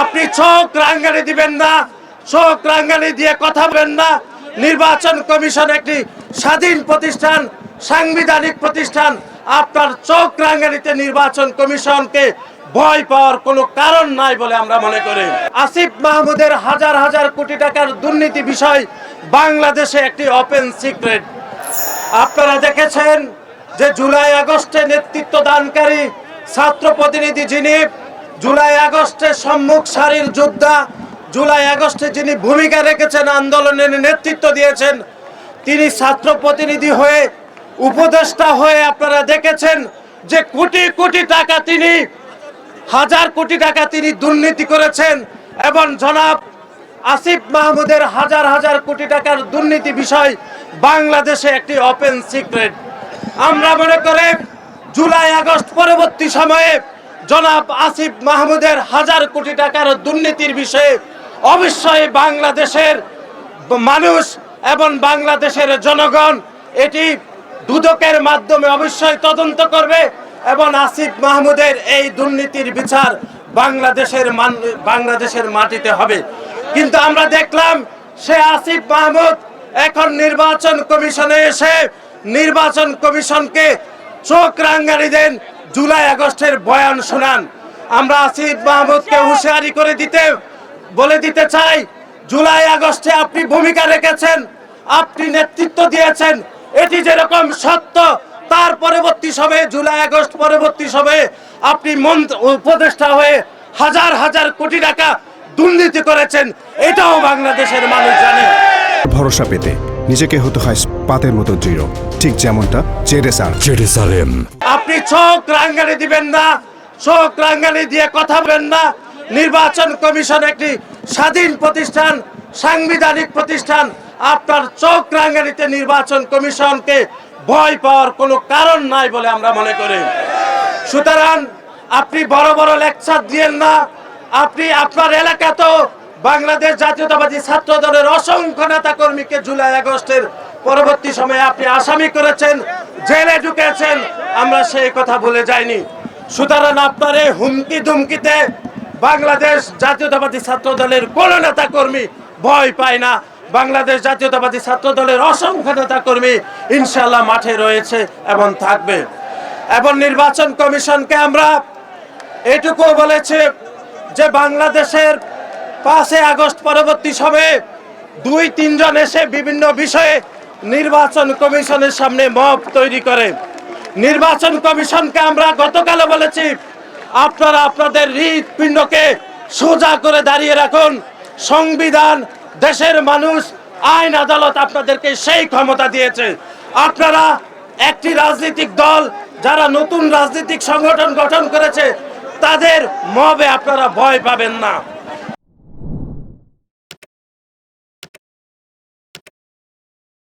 আপনি চোখ রাঙ্গানি দিবেন না, চোখ রাঙ্গানি দিয়ে কথা বলেন না। নির্বাচন কমিশন একটি স্বাধীন প্রতিষ্ঠান, সাংবিধানিক প্রতিষ্ঠান। আপনার চোখ রাঙ্গানিতে নির্বাচন কমিশনকে ভয় পাওয়ার কোনো কারণ নাই বলে আমরা মনে করি। আসিফ মাহমুদের হাজার হাজার কোটি টাকার দুর্নীতি বিষয় বাংলাদেশে একটি ওপেন সিক্রেট। আপনারা দেখেছেন যে জুলাই আগস্টে নেতৃত্ব দানকারী ছাত্র প্রতিনিধি, যিনি জুলাই আগস্টে সম্মুখ সারির যোদ্ধা, জুলাই আগস্টে যিনি ভূমিকা রেখেছেন, আন্দোলনের নেতৃত্ব দিয়েছেন, তিনি ছাত্র প্রতিনিধি হয়ে, উপদেষ্টা হয়ে আপনারা দেখেছেন যে কোটি কোটি টাকা, তিনি হাজার কোটি টাকা তিনি দুর্নীতি করেছেন। এবং জনাব আসিফ মাহমুদের হাজার হাজার কোটি টাকার দুর্নীতি বিষয় বাংলাদেশে একটি ওপেন সিক্রেট। আমরা মনে করি জুলাই আগস্ট পরবর্তী সময়ে জনাব আসিফ মাহমুদের হাজার কোটি টাকার দুর্নীতির বিষয়ে অবশ্যই বাংলাদেশের মানুষ এবং বাংলাদেশের জনগণ এটি দুদকের মাধ্যমে অবশ্যই তদন্ত করবে এবং আসিফ মাহমুদের এই দুর্নীতির বিচার বাংলাদেশের মাটিতে হবে। কিন্তু আমরা দেখলাম সে আসিফ মাহমুদ এখন নির্বাচন কমিশনে এসে নির্বাচন কমিশনকে চোখ রাঙ্গানি দেন, জুলাই আগস্টের বয়ান শোনান। আমরা আসিফ মাহমুদকে হুঁশিয়ারি করে বলে দিতে চাই, জুলাই আগস্টে আপনি ভূমিকা রেখেছেন, আপনি নেতৃত্ব দিয়েছেন, এটি যেরকম সত্য, তার পরবর্তী সময়ে জুলাই আগস্ট পরবর্তী সময়ে আপনি উপদেষ্টা হয়ে হাজার হাজার কোটি টাকা দুর্নীতি করেছেন, এটাও বাংলাদেশের মানুষ জানে। ভরসা পেতে নিজেকে হতে হয় পাতের মতো দৃঢ়, ঠিক যেমনটা জেরুজালেম। আপনি চোখ রাঙ্গানি দিবেন না, চোখ রাঙ্গানি দিয়ে কথা বলেন না। নির্বাচন কমিশন একটি স্বাধীন প্রতিষ্ঠান, সাংবিধানিক প্রতিষ্ঠান। আপনার চোখ রাঙ্গানিতে নির্বাচন কমিশনকে ভয় পাওয়ার কোনো কারণ নাই বলে আমরা মনে করি। সুতরাং আপনি বড় বড় লেকচার দিয়েন না। আপনি আপনার এলাকাতেও বাংলাদেশ জাতীয়তাবাদী ছাত্র দলের অসংখ্য নেতা কর্মীকে জুলাই আগস্টের পরবর্তী সময়ে আপনি আসামি করেছেন, জেলে ঢুকেছেন, আমরা সেই কথা ভুলে যাইনি। সুতরাং আপনার এই হুমকি ধুমকিতে বাংলাদেশ জাতীয়তাবাদী ছাত্র দলের কোন নেতা কর্মী ভয় পায় না। বাংলাদেশ জাতীয়তাবাদী ছাত্র দলের অসংখ্য নেতা কর্মী ইনশাআল্লাহ মাঠে রয়েছে এবং থাকবে। এবং নির্বাচন কমিশনকে আমরা এটুকু বলেছি যে বাংলাদেশের 5 আগস্ট পরবর্তী সময়ে 2-3 জন এসে বিভিন্ন বিষয়ে নির্বাচন কমিশনের সামনে মব তৈরি করে। নির্বাচন কমিশনকে আমরা গতকালও বলেছি, আপনারা আপনাদের হৃৎপিণ্ডকে সোজা করে দাঁড়িয়ে রাখুন। সংবিধান, দেশের মানুষ, আইন আদালত আপনাদেরকে সেই ক্ষমতা দিয়েছে। আপনারা একটি রাজনৈতিক দল যারা নতুন রাজনৈতিক সংগঠন গঠন করেছে, তাদের মবে আপনারা ভয় পাবেন না।